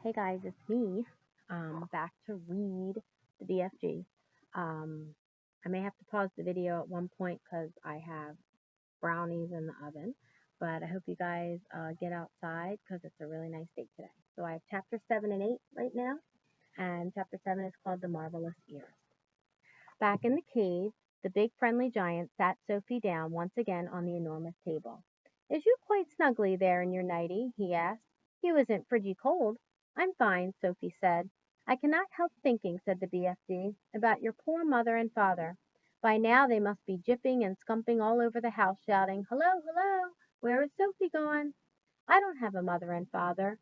Hey guys, it's me. Back to read the BFG. I may have to pause the video at one point because I have brownies in the oven, but I hope you guys get outside because it's a really nice day today. So I have chapter 7 and 8 right now, and chapter 7 is called The Marvelous Ears. Back in the cave, the big friendly giant sat Sophie down once again on the enormous table. Is you quite snugly there in your nightie? He asked. You isn't fridgy cold. I'm fine, Sophie said. I cannot help thinking, said the BFG, about your poor mother and father. By now they must be jipping and scumping all over the house, shouting, Hello, hello, where is Sophie gone? I don't have a mother and father.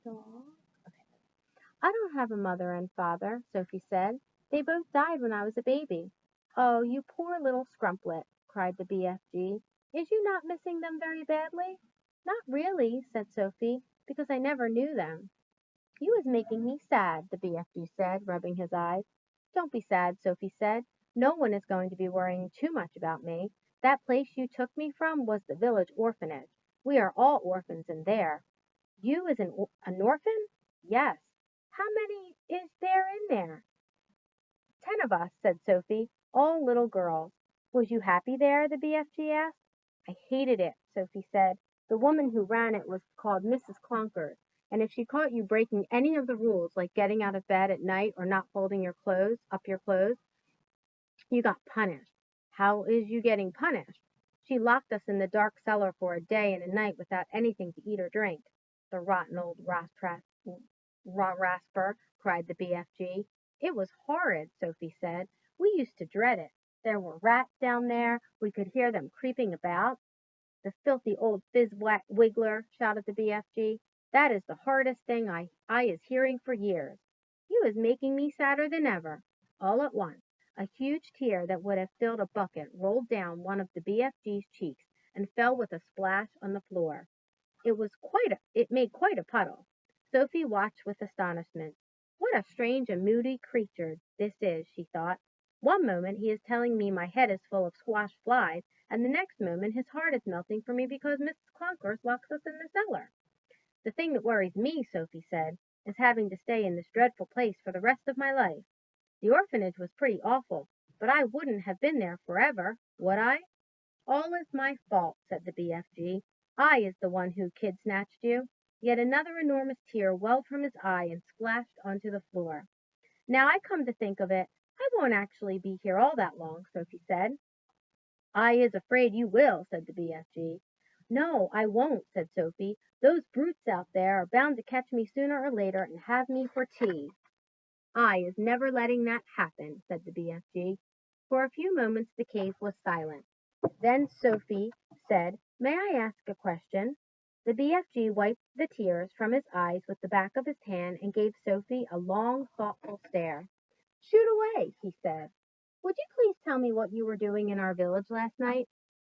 I don't have a mother and father, Sophie said. They both died when I was a baby. Oh, you poor little scrumplet, cried the BFG. Is you not missing them very badly? Not really, said Sophie, because I never knew them. You is making me sad, the BFG said, rubbing his eyes. Don't be sad, Sophie said. No one is going to be worrying too much about me. That place you took me from was the village orphanage. We are all orphans in there. You is an orphan? Yes. How many is there in there? 10 of us, said Sophie, all little girls. Was you happy there? The BFG asked. I hated it, Sophie said. The woman who ran it was called Mrs. Clonkers, and if she caught you breaking any of the rules, like getting out of bed at night or not folding your clothes, you got punished. How is you getting punished? She locked us in the dark cellar for a day and a night without anything to eat or drink. The rotten old rasper, cried the BFG. It was horrid, Sophie said. We used to dread it. There were rats down there. We could hear them creeping about. The filthy old wiggler, shouted the BFG. That is the hardest thing I is hearing for years. You is making me sadder than ever. All at once, a huge tear that would have filled a bucket rolled down one of the BFG's cheeks and fell with a splash on the floor. It made quite a puddle. Sophie watched with astonishment. What a strange and moody creature this is, she thought. One moment he is telling me my head is full of squash flies, and the next moment his heart is melting for me because Mrs. Clonkers locks us in the cellar. The thing that worries me, Sophie said, is having to stay in this dreadful place for the rest of my life. The orphanage was pretty awful, but I wouldn't have been there forever, would I? All is my fault, said the BFG. I is the one who kid snatched you. Yet another enormous tear welled from his eye and splashed onto the floor. Now I come to think of it, I won't actually be here all that long, Sophie said. I is afraid you will, said the BFG. No, I won't, said Sophie. Those brutes out there are bound to catch me sooner or later and have me for tea. I is never letting that happen, said the BFG. For a few moments the cave was silent. Then Sophie said, May I ask a question? The BFG wiped the tears from his eyes with the back of his hand and gave Sophie a long, thoughtful stare. Shoot away, he said. Would you please tell me what you were doing in our village last night?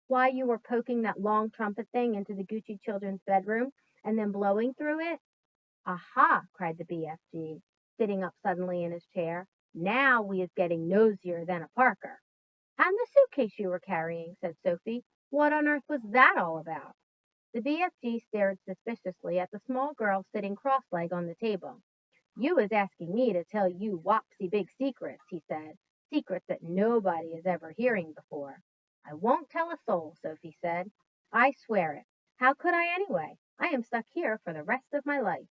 Why you were poking that long trumpet thing into the Gucci children's bedroom and then blowing through it? Aha, cried the BFG, sitting up suddenly in his chair. Now we is getting nosier than a Parker. And the suitcase you were carrying, said Sophie. What on earth was that all about? The BFG stared suspiciously at the small girl sitting cross-legged on the table. You is asking me to tell you wopsy big secrets, he said. Secrets that nobody is ever hearing before. I won't tell a soul, Sophie said. I swear it. How could I anyway? I am stuck here for the rest of my life.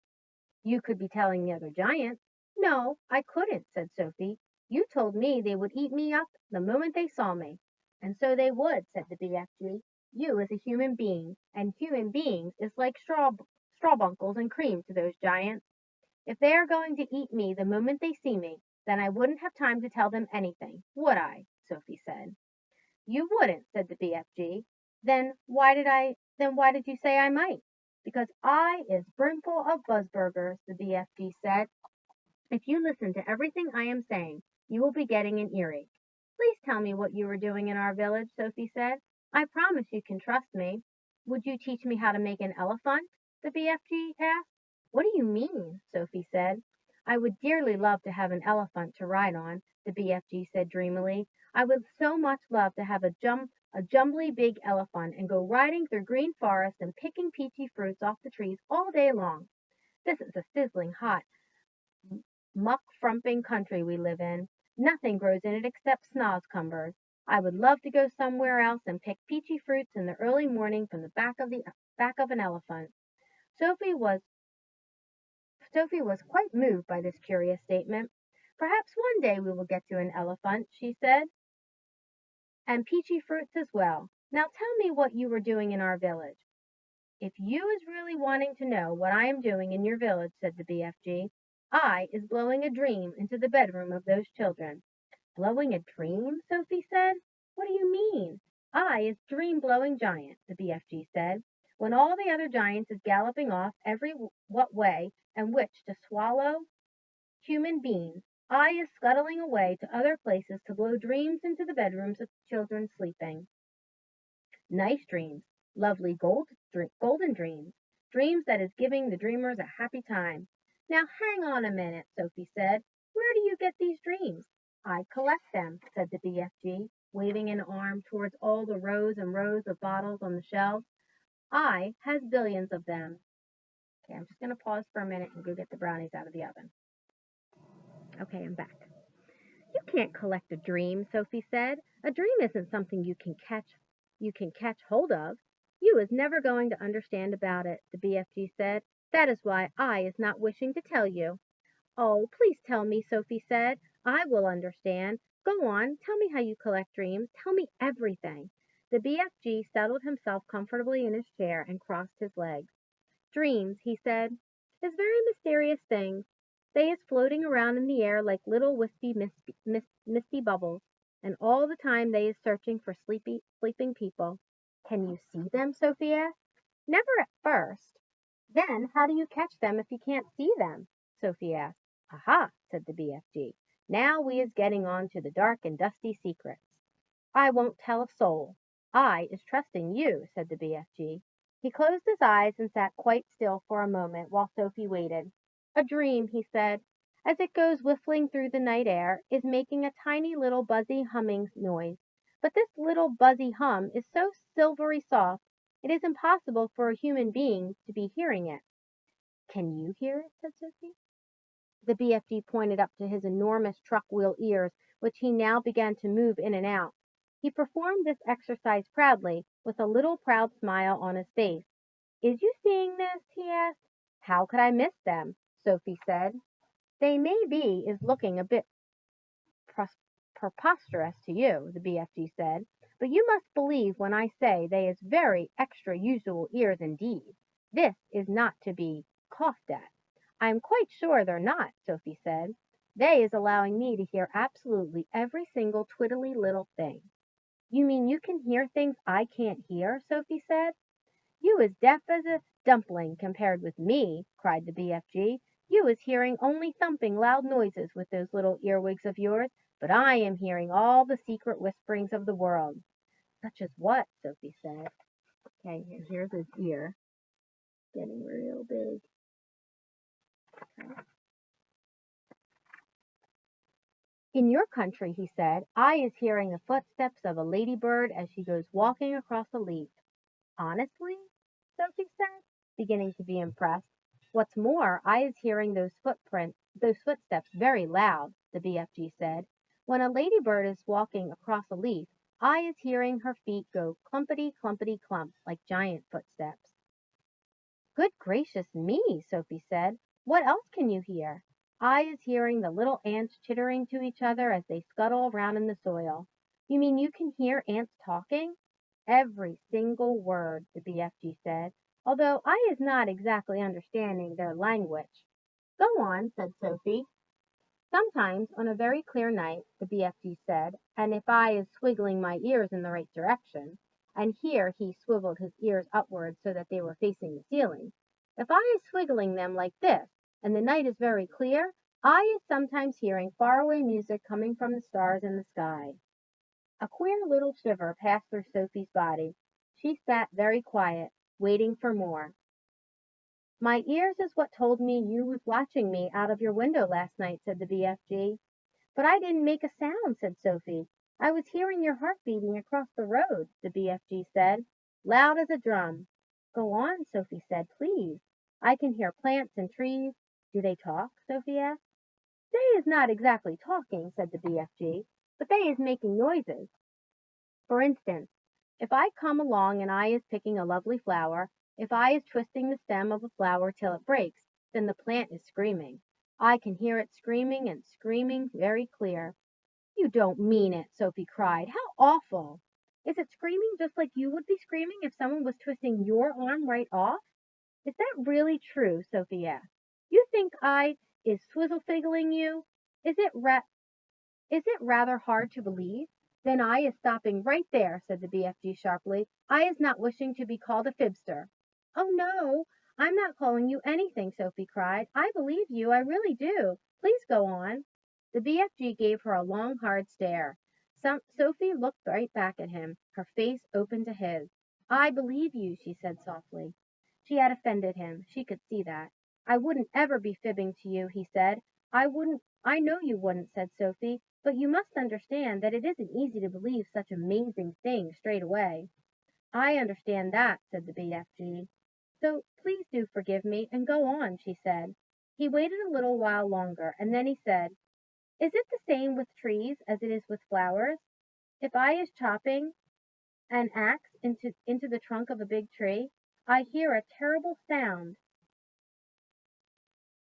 You could be telling the other giants. No, I couldn't, said Sophie. You told me they would eat me up the moment they saw me. And so they would, said the BFG. You is a human being, and human beings is like strawbunkles and cream to those giants. If they are going to eat me the moment they see me, then I wouldn't have time to tell them anything, would I? Sophie said. You wouldn't, said the BFG. Then why did you say I might? Because I is brimful of buzzburgers, the BFG said. If you listen to everything I am saying, you will be getting an earache. Please tell me what you were doing in our village, Sophie said. I promise you can trust me. Would you teach me how to make an elephant? The BFG asked. What do you mean? Sophie said. I would dearly love to have an elephant to ride on, the BFG said dreamily. I would so much love to have a jumbly big elephant and go riding through green forests and picking peachy fruits off the trees all day long. This is a sizzling hot, muck-frumping country we live in. Nothing grows in it except snozzcumbers. I would love to go somewhere else and pick peachy fruits in the early morning from the back of an elephant. Sophie was Sophie was quite moved by this curious statement. Perhaps one day we will get to an elephant, she said, and peachy fruits as well. Now tell me what you were doing in our village. If you is really wanting to know what I am doing in your village, said the BFG, I is blowing a dream into the bedroom of those children. Blowing a dream? Sophie said. What do you mean? I is dream blowing giant, the BFG said. When all the other giants is galloping off every what way and which to swallow human beings, I is scuttling away to other places to blow dreams into the bedrooms of children sleeping. Nice dreams, lovely golden dreams, dreams that is giving the dreamers a happy time. Now hang on a minute, Sophie said. Where do you get these dreams? I collect them, said the BFG, waving an arm towards all the rows and rows of bottles on the shelves. I has billions of them. Okay, I'm just going to pause for a minute and go get the brownies out of the oven. Okay, I'm back. You can't collect a dream, Sophie said. A dream isn't something you can catch hold of. You is never going to understand about it, the BFG said. That is why I is not wishing to tell you. Oh, please tell me, Sophie said. I will understand. Go on, tell me how you collect dreams. Tell me everything. The BFG settled himself comfortably in his chair and crossed his legs. Dreams, he said, is very mysterious things. They is floating around in the air like little wispy misty bubbles, and all the time they is searching for sleeping people. Can you see them, Sophie asked. Never at first. Then how do you catch them if you can't see them? Sophie asked. Aha, said the BFG. Now we is getting on to the dark and dusty secrets. I won't tell a soul. I is trusting you, said the BFG. He closed his eyes and sat quite still for a moment while Sophie waited. A dream, he said, as it goes whiffling through the night air, is making a tiny little buzzy humming noise. But this little buzzy hum is so silvery soft, it is impossible for a human being to be hearing it. Can you hear it? Said Sophie. The BFG pointed up to his enormous truck wheel ears, which he now began to move in and out. He performed this exercise proudly, with a little proud smile on his face. Is you seeing this? He asked. How could I miss them? Sophie said. They may be is looking a bit preposterous to you, the BFG said, but you must believe when I say they is very extra usual ears indeed. This is not to be coughed at. I am quite sure they're not, Sophie said. They is allowing me to hear absolutely every single twiddly little thing. You mean you can hear things I can't hear? Sophie said. You is deaf as a dumpling compared with me, cried the BFG. You is hearing only thumping loud noises with those little earwigs of yours, but I am hearing all the secret whisperings of the world. Such as what? Sophie said. Okay, here's his ear. Getting real big. Okay. In your country, he said, I is hearing the footsteps of a ladybird as she goes walking across a leaf. Honestly? Sophie said, beginning to be impressed. What's more, I is hearing those footsteps very loud, the BFG said. When a ladybird is walking across a leaf, I is hearing her feet go clumpity clumpity clump like giant footsteps. Good gracious me, Sophie said. What else can you hear? I is hearing the little ants chittering to each other as they scuttle around in the soil. You mean you can hear ants talking? Every single word, the BFG said, although I is not exactly understanding their language. Go on, said Sophie. Sometimes, on a very clear night, the BFG said, and if I is swiggling my ears in the right direction, and here he swiveled his ears upwards so that they were facing the ceiling, if I is swiggling them like this, and the night is very clear, I is sometimes hearing faraway music coming from the stars in the sky. A queer little shiver passed through Sophie's body. She sat very quiet, waiting for more. My ears is what told me you was watching me out of your window last night, said the BFG. But I didn't make a sound, said Sophie. I was hearing your heart beating across the road, the BFG said, loud as a drum. Go on, Sophie said, please. I can hear plants and trees. Do they talk? Sophie asked. They is not exactly talking, said the BFG, but they is making noises. For instance, if I come along and I is picking a lovely flower, if I is twisting the stem of a flower till it breaks, then the plant is screaming. I can hear it screaming and screaming very clear. You don't mean it, Sophie cried. How awful! Is it screaming just like you would be screaming if someone was twisting your arm right off? Is that really true? Sophie asked. You think I is swizzle figgling you? Is it is it rather hard to believe? Then I is stopping right there, said the BFG sharply. I is not wishing to be called a fibster. Oh no, I'm not calling you anything, Sophie cried. I believe you, I really do. Please go on. The BFG gave her a long, hard stare. Sophie looked right back at him, her face open to his. I believe you, she said softly. She had offended him. She could see that. I wouldn't ever be fibbing to you, he said. I know you wouldn't, said Sophie. But you must understand that it isn't easy to believe such amazing things straight away. I understand that, said the BFG. So please do forgive me and go on, she said. He waited a little while longer, and then he said, Is it the same with trees as it is with flowers? If I is chopping an axe into the trunk of a big tree, I hear a terrible sound.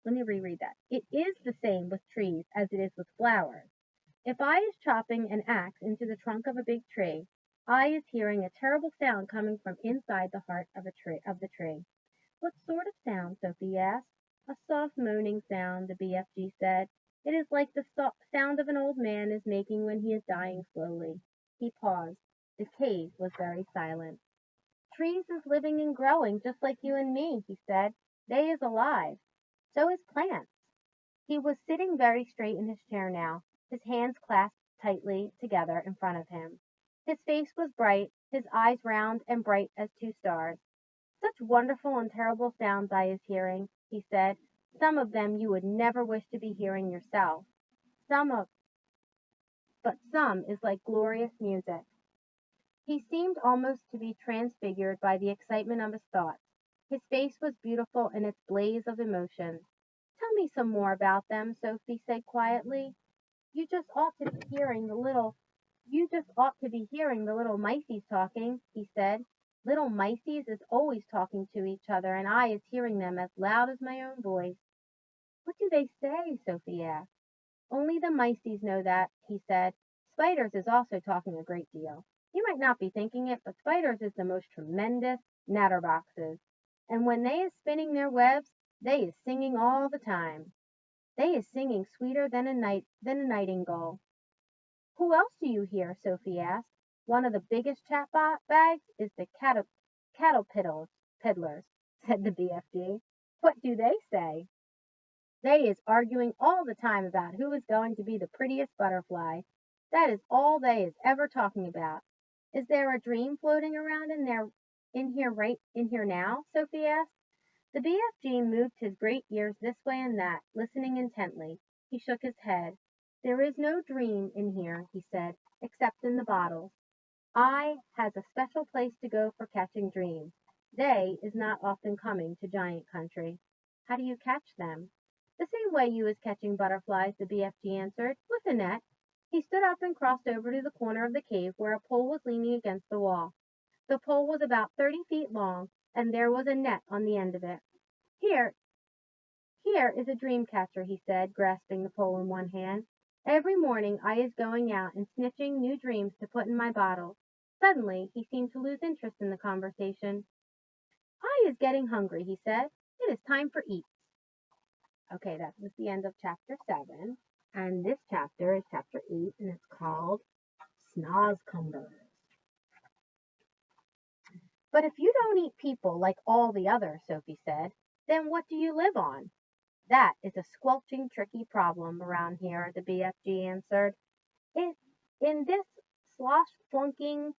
Let me reread that. It is the same with trees as it is with flowers. If I is chopping an axe into the trunk of a big tree, I is hearing a terrible sound coming from inside the heart of the tree. What sort of sound? Sophie asked. A soft moaning sound, the BFG said. It is like the sound of an old man is making when he is dying slowly. He paused. The cave was very silent. Trees is living and growing just like you and me, he said. They is alive. So is plants. He was sitting very straight in his chair now, his hands clasped tightly together in front of him. His face was bright, his eyes round and bright as two stars. Such wonderful and terrible sounds I is hearing, he said. Some of them you would never wish to be hearing yourself. Some of but some is like glorious music. He seemed almost to be transfigured by the excitement of his thoughts. His face was beautiful in its blaze of emotion. Tell me some more about them, Sophie said quietly. You just ought to be hearing the little You just ought to be hearing the little miceys talking, he said. Little miceys is always talking to each other, and I is hearing them as loud as my own voice. What do they say? Sophie asked. Only the miceys know that, he said. Spiders is also talking a great deal. You might not be thinking it, but spiders is the most tremendous natterboxes. And when they is spinning their webs, they is singing all the time. They is singing sweeter than a nightingale. Who else do you hear? Sophie asked. One of the biggest chat bags is the peddlers, said the BFG. What do they say? They is arguing all the time about who is going to be the prettiest butterfly. That is all they is ever talking about. Is there a dream floating around in here now? Sophie asked. The BFG moved his great ears this way and that, listening intently. He shook his head. There is no dream in here, he said, except in the bottles. I has a special place to go for catching dreams. They is not often coming to giant country. How do you catch them? The same way you is catching butterflies, the BFG answered, with a net. He stood up and crossed over to the corner of the cave where a pole was leaning against the wall. The pole was about 30 feet long, and there was a net on the end of it. Here, here is a dream catcher, he said, grasping the pole in one hand. Every morning I is going out and snitching new dreams to put in my bottle. Suddenly he seemed to lose interest in the conversation. I is getting hungry, he said. It is time for eats. Okay, that was the end of chapter 7. And this chapter is chapter 8, and it's called Snozcumbers. But if you don't eat people like all the others, Sophie said, then what do you live on? That is a squelching, tricky problem around here, the BFG answered. In this slosh-flunking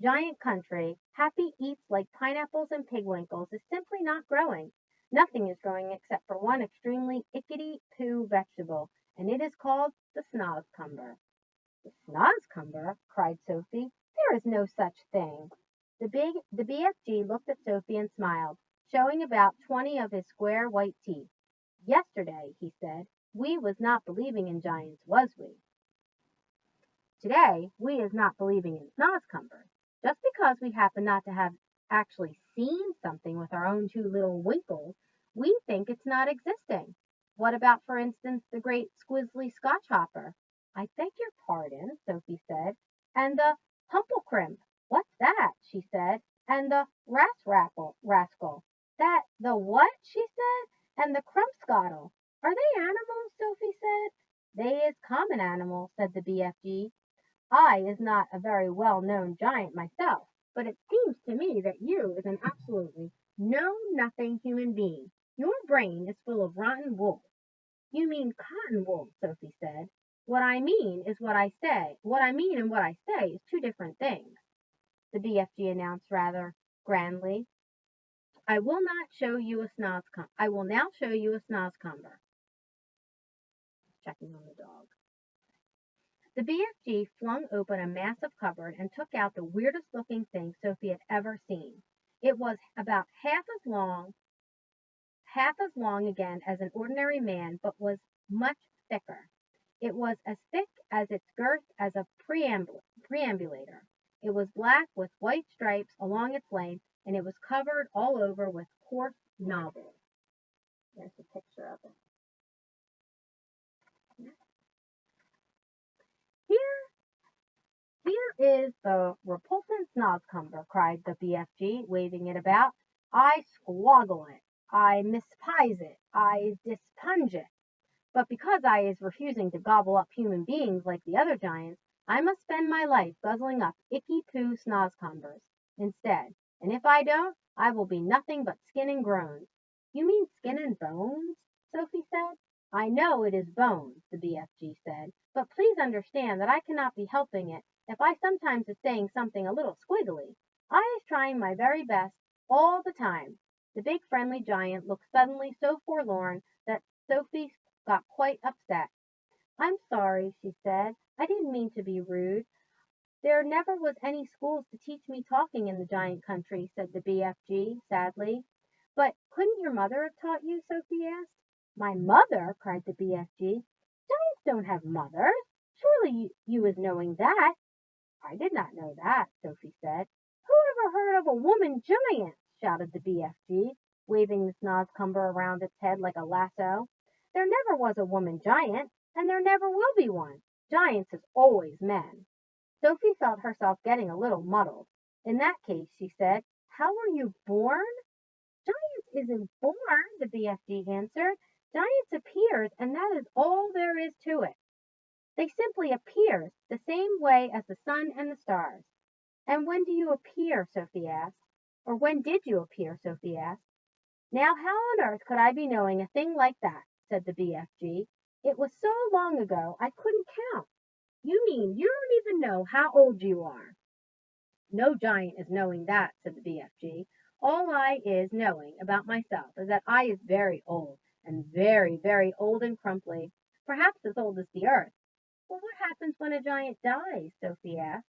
giant country, happy eats like pineapples and pigwinkles is simply not growing. Nothing is growing except for one extremely ickety-poo vegetable, and it is called the snozcumber. The snozcumber? Cried Sophie. There is no such thing. The BFG looked at Sophie and smiled. showing about 20 of his square white teeth. Yesterday, he said, we was not believing in giants, was we? Today, we is not believing in snozzcumbers. Just because we happen not to have actually seen something with our own two little winkles, we think it's not existing. What about, for instance, the great squizzly Scotch hopper? I beg your pardon, Sophie said. And the humplecrimp. What's that? She said. And the rascal. That the what? She said. And the crumpscottle. Are they animals? Sophie said. They is common animals, said the BFG. I is not a very well known giant myself, but it seems to me that you is an absolutely know nothing human being. Your brain is full of rotten wool. You mean cotton wool, Sophie said. What I mean is what I say. What I mean and what I say is two different things, the BFG announced rather grandly. I will now show you a snozzcumber. Checking on the dog. The BFG flung open a massive cupboard and took out the weirdest looking thing Sophie had ever seen. It was about half as long again as an ordinary man, but was much thicker. It was as thick as its girth as a preambulator. It was black with white stripes along its length, and it was covered all over with coarse novels. There's a picture of it. Here is the repulsant snozzcumber, cried the BFG, waving it about. I squoggle it. I mispise it. I dispunge it. But because I is refusing to gobble up human beings like the other giants, I must spend my life guzzling up icky poo snozzcumbers instead. And if I don't, I will be nothing but skin and groans. You mean skin and bones? Sophie said. I know it is bones, the BFG said, but please understand that I cannot be helping it if I sometimes is saying something a little squiggly. I is trying my very best all the time. The big friendly giant looked suddenly so forlorn that Sophie got quite upset. I'm sorry, she said. I didn't mean to be rude. There never was any schools to teach me talking in the giant country, said the BFG, sadly. But couldn't your mother have taught you? Sophie asked. My mother? Cried the BFG. Giants don't have mothers. Surely you is knowing that. I did not know that, Sophie said. Who ever heard of a woman giant? Shouted the BFG, waving the snozzcumber around its head like a lasso. There never was a woman giant, and there never will be one. Giants is always men. Sophie felt herself getting a little muddled. In that case, she said, how were you born? Giants isn't born, the BFG answered. Giants appears, and that is all there is to it. They simply appears, the same way as the sun and the stars. And when do you appear? Sophie asked. Or when did you appear? Sophie asked. Now how on earth could I be knowing a thing like that? Said the BFG. It was so long ago I couldn't count. You mean you don't even know how old you are? No giant is knowing that, said the BFG. All I is knowing about myself is that I is very old, and very, very old and crumply, perhaps as old as the earth. Well, what happens when a giant dies? Sophie asked.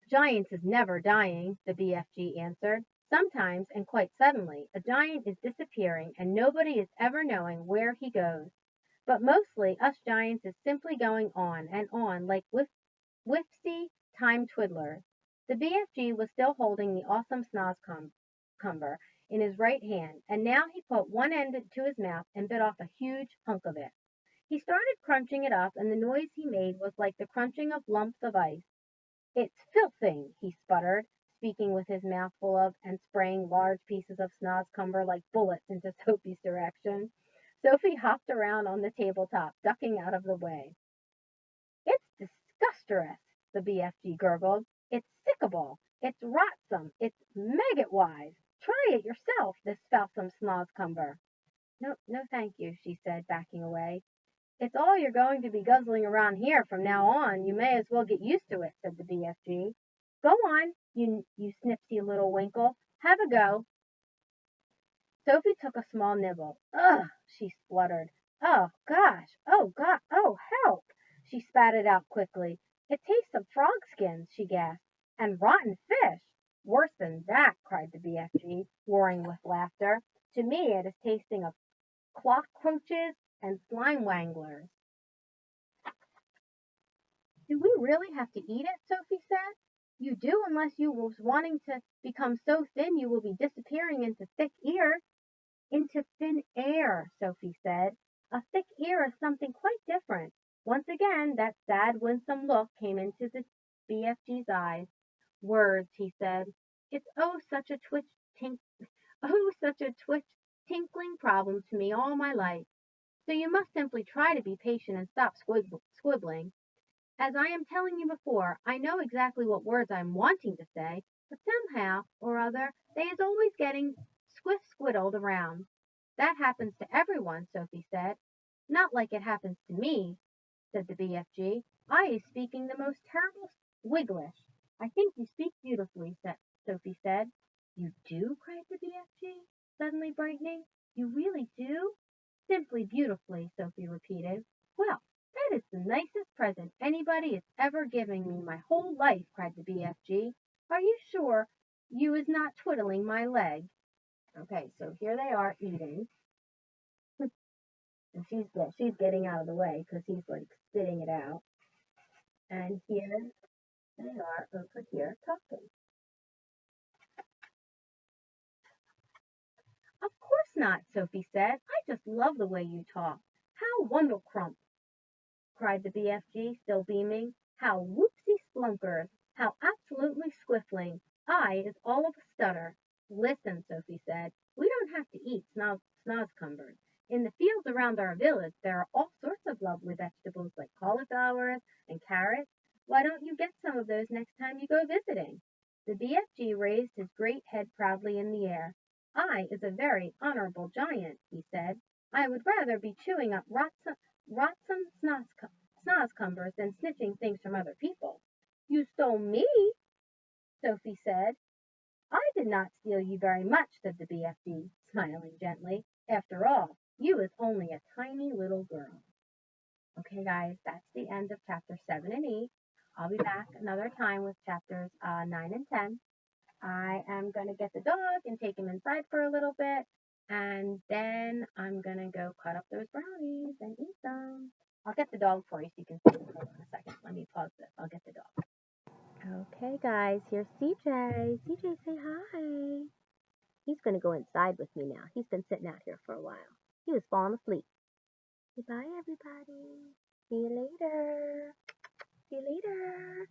Giants is never dying, the BFG answered. Sometimes, and quite suddenly, a giant is disappearing and nobody is ever knowing where he goes. But mostly us giants is simply going on and on like whipsy time twiddlers. The BFG was still holding the awesome snozzcumber in his right hand, and now he put one end to his mouth and bit off a huge hunk of it. He started crunching it up, and the noise he made was like the crunching of lumps of ice. It's filthing, he sputtered, speaking with his mouth full of and spraying large pieces of snozzcumber like bullets into Sophie's direction. Sophie hopped around on the tabletop, ducking out of the way. It's disgusterous, the BFG gurgled. It's sickable. It's rotsome. It's maggot-wise. Try it yourself, this foulsome snozzcumber. No, no, thank you, she said, backing away. It's all you're going to be guzzling around here from now on. You may as well get used to it, said the BFG. Go on, you snipsy little winkle. Have a go. Sophie took a small nibble. Ugh, she spluttered. Oh, gosh. Oh, God. Oh, help. She spat it out quickly. It tastes of frog skins, she gasped. And rotten fish. Worse than that, cried the BFG, roaring with laughter. To me it is tasting of cockroaches and slime wanglers. Do we really have to eat it? Sophie said. You do, unless you was wanting to become so thin you will be disappearing into thick ears. Into thin air, Sophie said. A thick ear is something quite different. Once again, that sad, winsome look came into the BFG's eyes. Words, he said. It's such a twitch tinkling problem to me all my life. So you must simply try to be patient and stop squibbling. As I am telling you before, I know exactly what words I'm wanting to say, but somehow or other they is always getting squiddled around. That happens to everyone, Sophie said. Not like it happens to me, said the BFG. I is speaking the most terrible Wiglish. I think you speak beautifully, Sophie said. You do? Cried the BFG, suddenly brightening. You really do? Simply beautifully, Sophie repeated. Well, that is the nicest present anybody has ever given me my whole life, cried the BFG. Are you sure you is not twiddling my leg? Okay, so here they are eating, and she's getting out of the way because he's like spitting it out. And here they are over here talking. Of course not, Sophie said. I just love the way you talk. How wondercrump, cried the BFG, still beaming. How whoopsie splunkers! How absolutely squiffling! I is all of a stutter. Listen, Sophie said, we don't have to eat snozcumbers. In the fields around our village there are all sorts of lovely vegetables like cauliflowers and carrots. Why don't you get some of those next time you go visiting? The BFG raised his great head proudly in the air. I is a very honorable giant, he said. I would rather be chewing up rotsome snozcumbers than snitching things from other people. You stole me, Sophie said. I did not steal you very much, said the BFG, smiling gently. After all, you is only a tiny little girl. Okay, guys, that's the end of chapter 7 and 8. I'll be back another time with chapters 9 and 10. I am going to get the dog and take him inside for a little bit, and then I'm going to go cut up those brownies and eat them. I'll get the dog for you so you can see him. Hold on a second. Let me pause this. I'll get the dog. Okay, guys, here's CJ. CJ, say hi. He's going to go inside with me now. He's been sitting out here for a while. He was falling asleep. Goodbye, everybody. See you later. See you later.